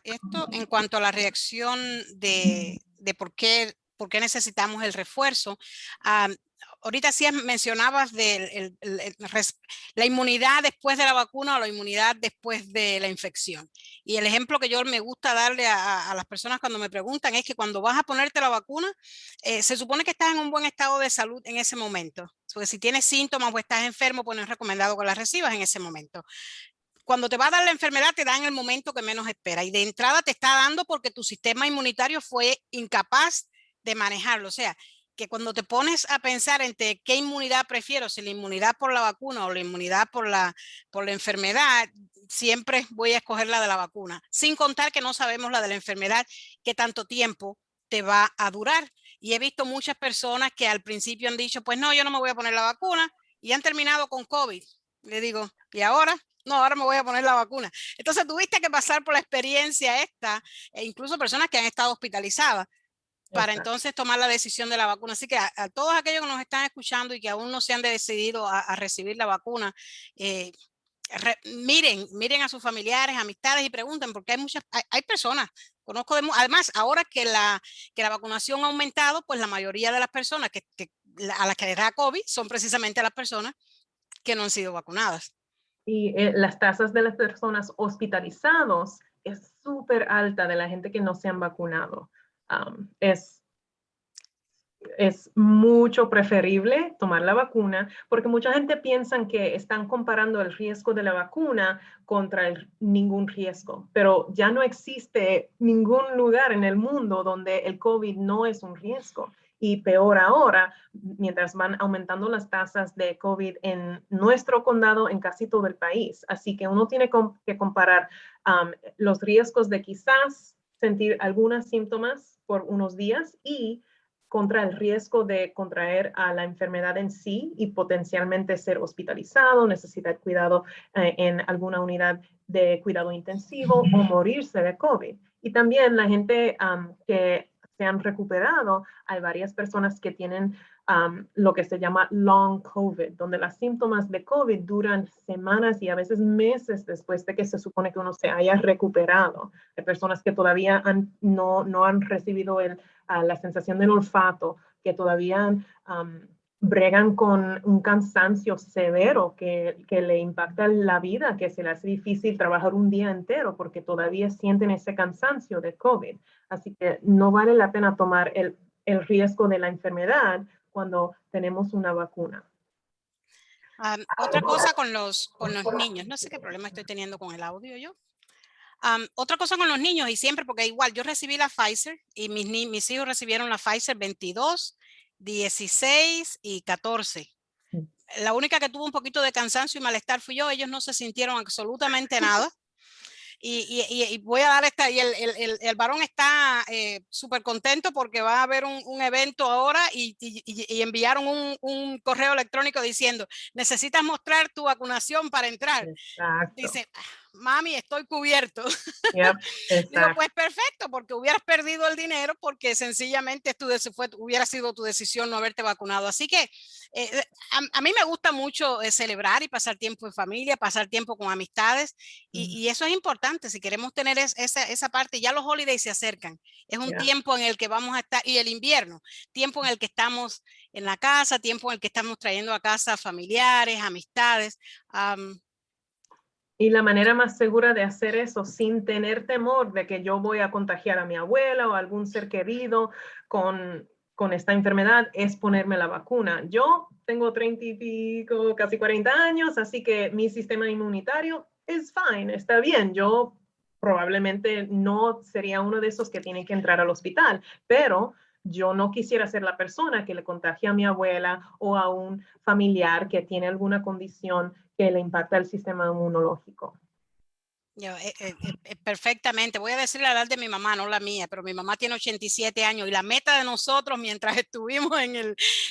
esto en cuanto a la reacción de por qué necesitamos el refuerzo. Ahorita sí mencionabas de la inmunidad después de la vacuna o la inmunidad después de la infección. Y el ejemplo que yo me gusta darle a las personas cuando me preguntan es que cuando vas a ponerte la vacuna, se supone que estás en un buen estado de salud en ese momento. Porque si tienes síntomas o estás enfermo, pues no es recomendado que la recibas en ese momento. Cuando te va a dar la enfermedad, te da en el momento que menos espera. Y de entrada te está dando porque tu sistema inmunitario fue incapaz de manejarlo. O sea, que cuando te pones a pensar entre qué inmunidad prefiero, si la inmunidad por la vacuna o la inmunidad por la enfermedad, siempre voy a escoger la de la vacuna. Sin contar que no sabemos la de la enfermedad, qué tanto tiempo te va a durar. Y he visto muchas personas que al principio han dicho, pues no, yo no me voy a poner la vacuna y han terminado con COVID. Le digo, ¿y ahora? No, ahora me voy a poner la vacuna. Entonces tuviste que pasar por la experiencia esta, e incluso personas que han estado hospitalizadas, para entonces tomar la decisión de la vacuna. Así que a todos aquellos que nos están escuchando y que aún no se han decidido a recibir la vacuna, miren a sus familiares, amistades y pregunten, porque hay personas, conozco además, ahora que la vacunación ha aumentado, pues la mayoría de las personas a las que les da COVID son precisamente las personas que no han sido vacunadas. Y las tasas de las personas hospitalizados es súper alta de la gente que no se han vacunado. Es mucho preferible tomar la vacuna porque mucha gente piensa que están comparando el riesgo de la vacuna contra ningún riesgo, pero ya no existe ningún lugar en el mundo donde el COVID no es un riesgo. Y peor ahora, mientras van aumentando las tasas de COVID en nuestro condado, en casi todo el país. Así que uno tiene que comparar los riesgos de quizás sentir algunos síntomas por unos días y contra el riesgo de contraer a la enfermedad en sí y potencialmente ser hospitalizado, necesitar cuidado en alguna unidad de cuidado intensivo o morirse de COVID. Y también la gente que se han recuperado, hay varias personas que tienen lo que se llama long COVID, donde los síntomas de COVID duran semanas y a veces meses después de que se supone que uno se haya recuperado. Hay personas que todavía no han recibido la sensación del olfato, que todavía bregan con un cansancio severo que le impacta la vida, que se les hace difícil trabajar un día entero porque todavía sienten ese cansancio de COVID. Así que no vale la pena tomar el riesgo de la enfermedad cuando tenemos una vacuna. Otra cosa con los niños, no sé qué problema estoy teniendo con el audio yo. Otra cosa con los niños, y siempre, porque igual yo recibí la Pfizer y mis hijos recibieron la Pfizer 22, 16 y 14. La única que tuvo un poquito de cansancio y malestar fui yo. Ellos no se sintieron absolutamente nada. Y voy a dar y el varón está súper contento porque va a haber un evento ahora y enviaron un correo electrónico diciendo, necesitas mostrar tu vacunación para entrar. Exacto. Dice, mami, estoy cubierto. Yep, Digo, pues perfecto, porque hubieras perdido el dinero porque sencillamente hubiera sido tu decisión no haberte vacunado. Así que a mí me gusta mucho celebrar y pasar tiempo en familia, pasar tiempo con amistades y eso es importante si queremos tener esa parte. Ya los holidays se acercan, es un tiempo en el que vamos a estar, y el invierno, tiempo en el que estamos en la casa, tiempo en el que estamos trayendo a casa familiares, amistades. Y la manera más segura de hacer eso sin tener temor de que yo voy a contagiar a mi abuela o a algún ser querido con esta enfermedad es ponerme la vacuna. Yo tengo 30 y pico, casi 40 años, así que mi sistema inmunitario es fine, está bien. Yo probablemente no sería uno de esos que tienen que entrar al hospital, pero yo no quisiera ser la persona que le contagie a mi abuela o a un familiar que tiene alguna condición que le impacta el sistema inmunológico. Perfectamente. Voy a decir la edad de mi mamá, no la mía, pero mi mamá tiene 87 años y la meta de nosotros mientras estuvimos en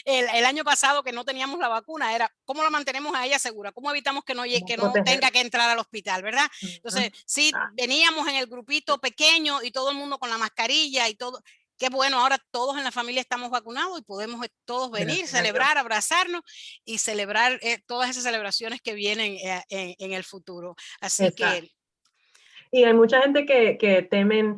el año pasado que no teníamos la vacuna era cómo la mantenemos a ella segura, cómo evitamos que que no Proteger. tenga que entrar al hospital, ¿verdad? Entonces, Ujú. sí, veníamos en el grupito pequeño y todo el mundo con la mascarilla y todo. Qué bueno, ahora todos en la familia estamos vacunados y podemos todos venir, Gracias a Dios. celebrar, abrazarnos y celebrar todas esas celebraciones que vienen en el futuro. Así Exacto. que Y hay mucha gente que temen,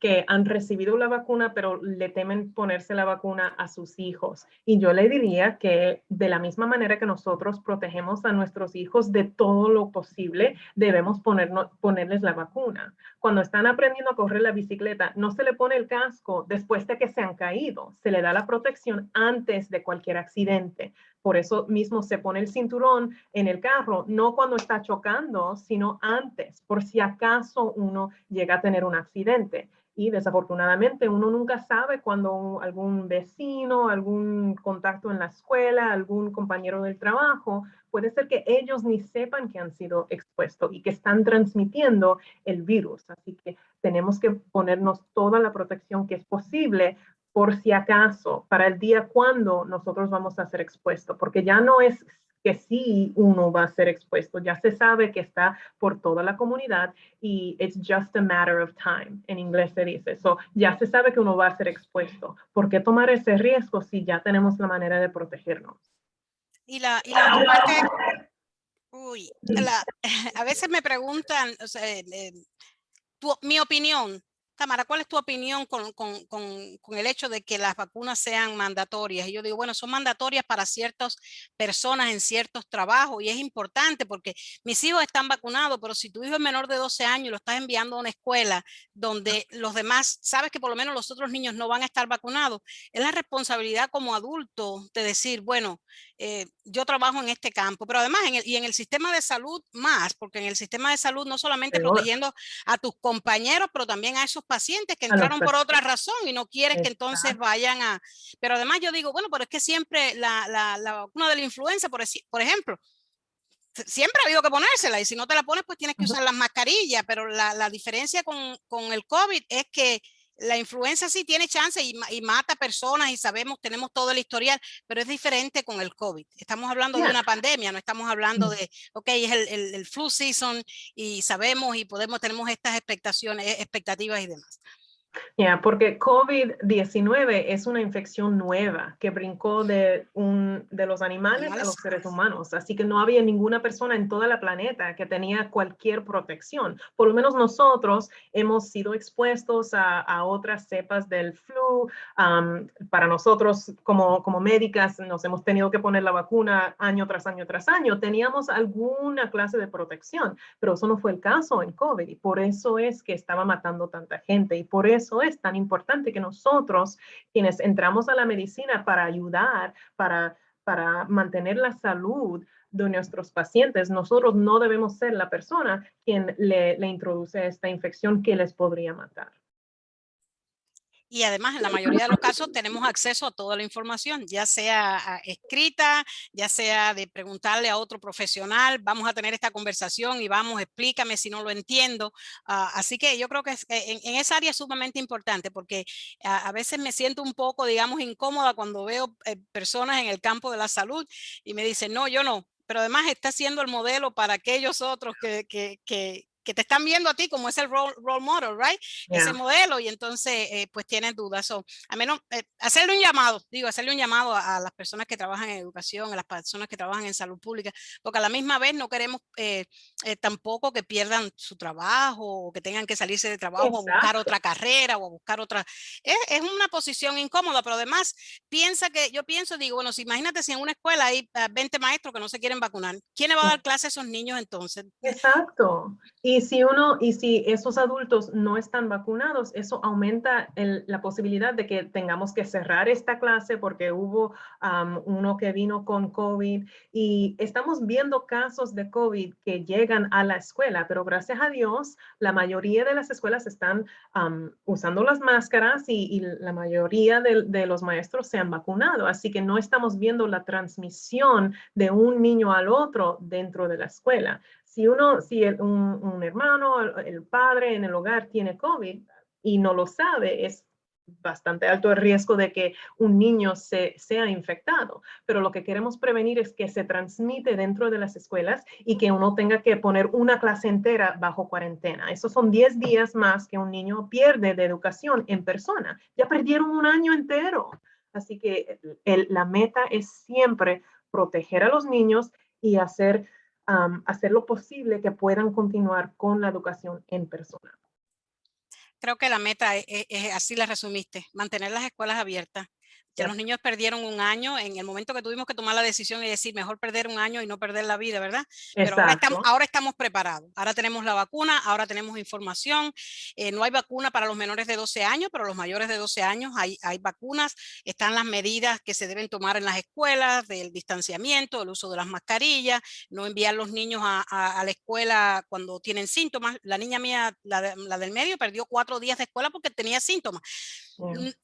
que han recibido la vacuna, pero le temen ponerse la vacuna a sus hijos. Y yo le diría que de la misma manera que nosotros protegemos a nuestros hijos de todo lo posible, debemos ponerles la vacuna. Cuando están aprendiendo a correr la bicicleta, no se le pone el casco después de que se han caído, se le da la protección antes de cualquier accidente. Por eso mismo se pone el cinturón en el carro, no cuando está chocando, sino antes, por si acaso uno llega a tener un accidente. Y desafortunadamente uno nunca sabe cuando algún vecino, algún contacto en la escuela, algún compañero del trabajo, puede ser que ellos ni sepan que han sido expuestos y que están transmitiendo el virus. Así que tenemos que ponernos toda la protección que es posible por si acaso, para el día cuando nosotros vamos a ser expuestos, porque ya no es que sí uno va a ser expuesto, ya se sabe que está por toda la comunidad y it's just a matter of time, en inglés se dice, so, ya se sabe que uno va a ser expuesto. ¿Por qué tomar ese riesgo si ya tenemos la manera de protegernos? y la otra parte, a veces me preguntan, o sea, mi opinión, Tamara, ¿cuál es tu opinión con el hecho de que las vacunas sean mandatorias? Y yo digo, bueno, son mandatorias para ciertas personas en ciertos trabajos y es importante porque mis hijos están vacunados, pero si tu hijo es menor de 12 años y lo estás enviando a una escuela donde los demás, sabes que por lo menos los otros niños no van a estar vacunados, es la responsabilidad como adulto de decir, bueno, yo trabajo en este campo, pero además en el sistema de salud más, porque en el sistema de salud no solamente Peor, protegiendo a tus compañeros, pero también a esos pacientes que a los entraron por otra pacientes. razón y no quieres que entonces Exacto. vayan a... Pero además yo digo, bueno, pero es que siempre la vacuna de la influenza, por ejemplo, siempre ha habido que ponérsela y si no te la pones, pues tienes que usar las mascarillas, pero la diferencia con el COVID es que la influenza sí tiene chance y mata personas y sabemos, tenemos todo el historial, pero es diferente con el COVID. Estamos hablando de Yeah. una pandemia, no estamos hablando de, ok, es el flu season y sabemos y tenemos estas expectativas y demás. Yeah, porque COVID-19 es una infección nueva que brincó de los animales a los Animales. seres humanos. Así que no había ninguna persona en toda la planeta que tenía cualquier protección. Por lo menos nosotros hemos sido expuestos a otras cepas del flu. Para nosotros como médicas nos hemos tenido que poner la vacuna año tras año tras año. Teníamos alguna clase de protección, pero eso no fue el caso en COVID y por eso es que estaba matando tanta gente y por eso es tan importante que nosotros, quienes entramos a la medicina para ayudar, para mantener la salud de nuestros pacientes, nosotros no debemos ser la persona quien le introduce esta infección que les podría matar. Y además, en la mayoría de los casos tenemos acceso a toda la información, ya sea escrita, ya sea de preguntarle a otro profesional, vamos a tener esta conversación y vamos, explícame si no lo entiendo. Así que yo creo que en esa área es sumamente importante porque a veces me siento un poco, digamos, incómoda cuando veo personas en el campo de la salud y me dicen, no, yo no. Pero además está siendo el modelo para aquellos otros que te están viendo a ti como es el role model, right? Ese Yeah. modelo y entonces pues tienes dudas. So, a menos hacerle un llamado, hacerle un llamado a las personas que trabajan en educación, a las personas que trabajan en salud pública, porque a la misma vez no queremos tampoco que pierdan su trabajo o que tengan que salirse de trabajo a buscar Exacto. otra carrera o a buscar otra. Es una posición incómoda, pero además yo pienso, digo, bueno, si imagínate si en una escuela hay 20 maestros que no se quieren vacunar, ¿quién le va a dar clase a esos niños entonces? Exacto. Y si esos adultos no están vacunados, eso aumenta la posibilidad de que tengamos que cerrar esta clase porque hubo uno que vino con COVID y estamos viendo casos de COVID que llegan a la escuela, pero gracias a Dios, la mayoría de las escuelas están usando las máscaras y la mayoría de los maestros se han vacunado, así que no estamos viendo la transmisión de un niño al otro dentro de la escuela. Si un hermano, el padre en el hogar tiene COVID y no lo sabe, es bastante alto el riesgo de que un niño sea infectado. Pero lo que queremos prevenir es que se transmite dentro de las escuelas y que uno tenga que poner una clase entera bajo cuarentena. Esos son 10 días más que un niño pierde de educación en persona. Ya perdieron un año entero. Así que la meta es siempre proteger a los niños y hacer lo posible que puedan continuar con la educación en persona. Creo que la meta así la resumiste, mantener las escuelas abiertas. Ya los niños perdieron un año en el momento que tuvimos que tomar la decisión y decir mejor perder un año y no perder la vida, ¿verdad? Pero Exacto. ahora estamos preparados. Ahora tenemos la vacuna, ahora tenemos información. No hay vacuna para los menores de 12 años, pero los mayores de 12 años hay vacunas. Están las medidas que se deben tomar en las escuelas del distanciamiento, el uso de las mascarillas, no enviar los niños a la escuela cuando tienen síntomas. La niña mía, la del medio, perdió 4 días de escuela porque tenía síntomas.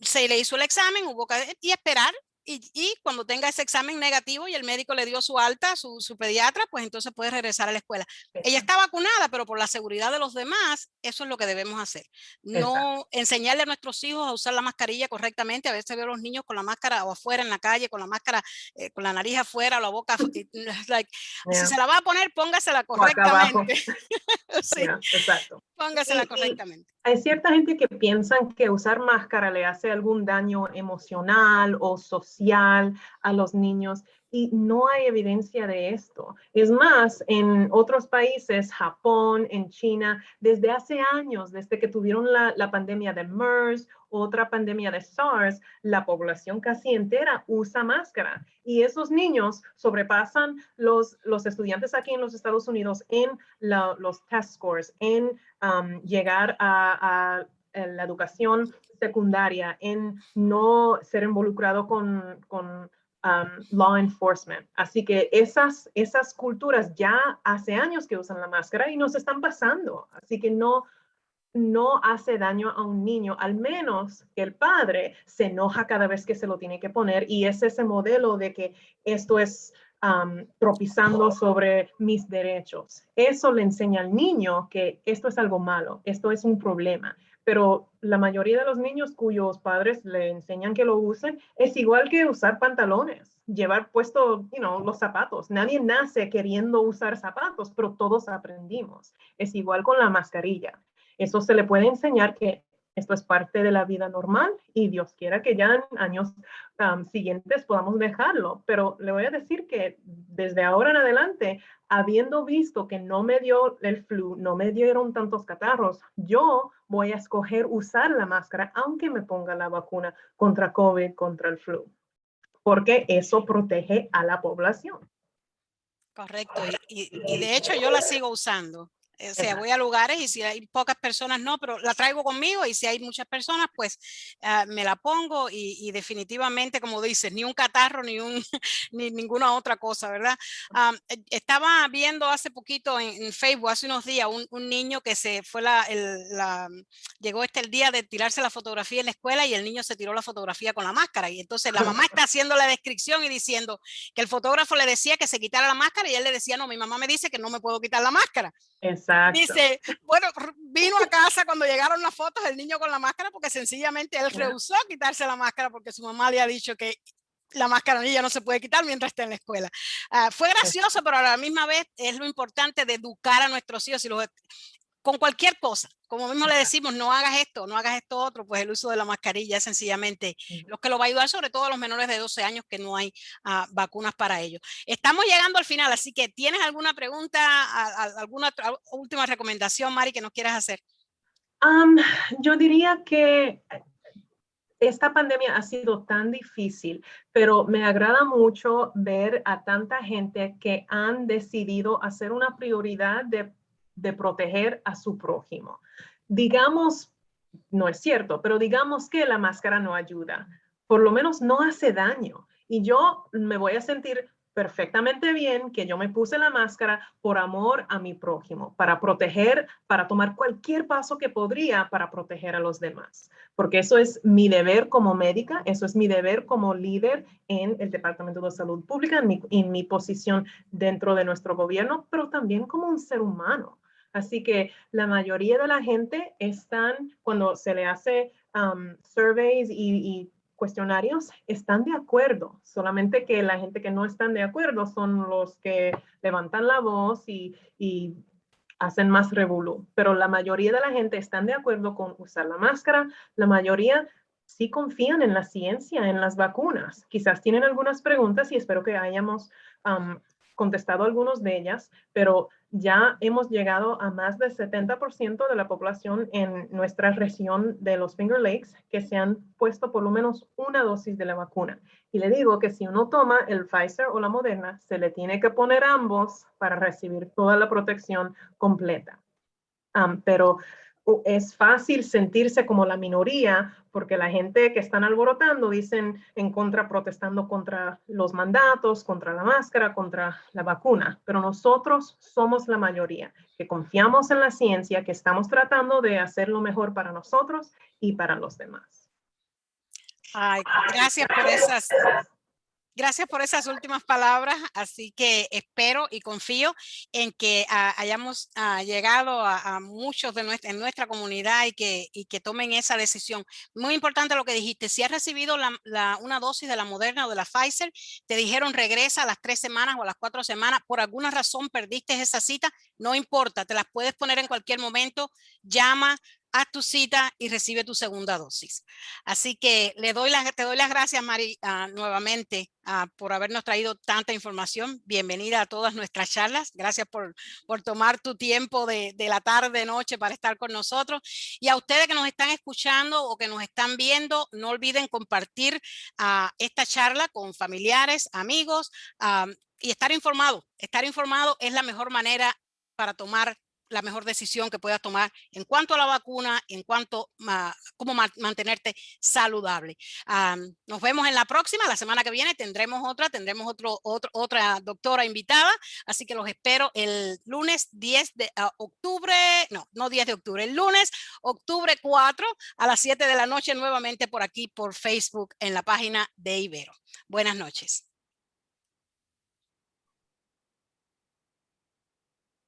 Se le hizo el examen, hubo que esperar y cuando tenga ese examen negativo y el médico le dio su alta, su pediatra, pues entonces puede regresar a la escuela. Ella está vacunada, pero por la seguridad de los demás, eso es lo que debemos hacer. No enseñarle a nuestros hijos a usar la mascarilla correctamente. A veces veo a los niños con la máscara o afuera en la calle, con la máscara, con la nariz afuera o la boca. Si se la va a poner, póngasela correctamente. Sí, exacto. póngasela correctamente. Hay cierta gente que piensa que usar máscara le hace algún daño emocional o social a los niños y no hay evidencia de esto. Es más, en otros países, Japón, en China, desde hace años, desde que tuvieron la pandemia de MERS, otra pandemia de SARS, la población casi entera usa máscara. Y esos niños sobrepasan los estudiantes aquí en los Estados Unidos en los test scores, en llegar a la educación secundaria, en no ser involucrado con law enforcement. Así que esas culturas ya hace años que usan la máscara y nos están pasando. Así que no hace daño a un niño, al menos que el padre se enoja cada vez que se lo tiene que poner y es ese modelo de que esto es tropezando sobre mis derechos. Eso le enseña al niño que esto es algo malo, esto es un problema. Pero la mayoría de los niños cuyos padres le enseñan que lo usen es igual que usar pantalones, llevar puesto, los zapatos. Nadie nace queriendo usar zapatos, pero todos aprendimos. Es igual con la mascarilla. Eso se le puede enseñar que esto es parte de la vida normal y Dios quiera que ya en años siguientes podamos dejarlo. Pero le voy a decir que desde ahora en adelante, habiendo visto que no me dio el flu, no me dieron tantos catarros, yo voy a escoger usar la máscara aunque me ponga la vacuna contra COVID, contra el flu, porque eso protege a la población. Correcto, y de hecho yo la sigo usando. O sea, voy a lugares y si hay pocas personas no, pero la traigo conmigo y si hay muchas personas, pues me la pongo y definitivamente, como dices, ni un catarro ni ninguna otra cosa, ¿verdad? Estaba viendo hace poquito en Facebook, hace unos días, un niño que se fue llegó el día de tirarse la fotografía en la escuela y el niño se tiró la fotografía con la máscara y entonces la mamá está haciendo la descripción y diciendo que el fotógrafo le decía que se quitara la máscara y él le decía, no, mi mamá me dice que no me puedo quitar la máscara. Exacto. Dice, bueno, vino a casa cuando llegaron las fotos del niño con la máscara porque sencillamente él rehusó quitarse la máscara porque su mamá le ha dicho que la mascaronilla no se puede quitar mientras esté en la escuela. Fue gracioso, pero a la misma vez es lo importante de educar a nuestros hijos con cualquier cosa. Como mismo le decimos, no hagas esto, no hagas esto otro, pues el uso de la mascarilla es sencillamente lo que lo va a ayudar, sobre todo a los menores de 12 años que no hay vacunas para ellos. Estamos llegando al final, así que ¿tienes alguna pregunta, alguna última recomendación, Mari, que nos quieras hacer? Yo diría que esta pandemia ha sido tan difícil, pero me agrada mucho ver a tanta gente que han decidido hacer una prioridad de de proteger a su prójimo. Digamos, no es cierto, pero digamos que la máscara no ayuda, por lo menos no hace daño. Y yo me voy a sentir perfectamente bien que yo me puse la máscara por amor a mi prójimo, para proteger, para tomar cualquier paso que podría para proteger a los demás. Porque eso es mi deber como médica, eso es mi deber como líder en el Departamento de Salud Pública, en mi posición dentro de nuestro gobierno, pero también como un ser humano. Así que la mayoría de la gente están, cuando se le hace surveys y cuestionarios, están de acuerdo, solamente que la gente que no están de acuerdo son los que levantan la voz y hacen más revolú. Pero la mayoría de la gente están de acuerdo con usar la máscara, la mayoría sí confían en la ciencia, en las vacunas. Quizás tienen algunas preguntas y espero que hayamos contestado algunas de ellas, pero ya hemos llegado a más del 70% de la población en nuestra región de los Finger Lakes que se han puesto por lo menos una dosis de la vacuna. Y le digo que si uno toma el Pfizer o la Moderna, se le tiene que poner ambos para recibir toda la protección completa. Pero es fácil sentirse como la minoría porque la gente que están alborotando dicen en contra, protestando contra los mandatos, contra la máscara, contra la vacuna. Pero nosotros somos la mayoría que confiamos en la ciencia, que estamos tratando de hacer lo mejor para nosotros y para los demás. Ay, gracias por esas últimas palabras, así que espero y confío en que hayamos llegado a muchos de en nuestra comunidad y que tomen esa decisión. Muy importante lo que dijiste, si has recibido una dosis de la Moderna o de la Pfizer, te dijeron regresa a las 3 semanas o a las 4 semanas, por alguna razón perdiste esa cita, no importa, te las puedes poner en cualquier momento, llama, haz tu cita y recibe tu segunda dosis. Así que te doy las gracias, Mari, nuevamente por habernos traído tanta información. Bienvenida a todas nuestras charlas. Gracias por tomar tu tiempo de la tarde, noche para estar con nosotros. Y a ustedes que nos están escuchando o que nos están viendo, no olviden compartir esta charla con familiares, amigos y estar informado. Estar informado es la mejor manera para tomar la mejor decisión que puedas tomar en cuanto a la vacuna, en cuanto a cómo mantenerte saludable. Nos vemos en la próxima, la semana que viene tendremos otra doctora invitada, así que los espero el lunes 10 de octubre, no 10 de octubre, el lunes octubre 4 a las 7 de la noche nuevamente por aquí por Facebook en la página de Ibero. Buenas noches.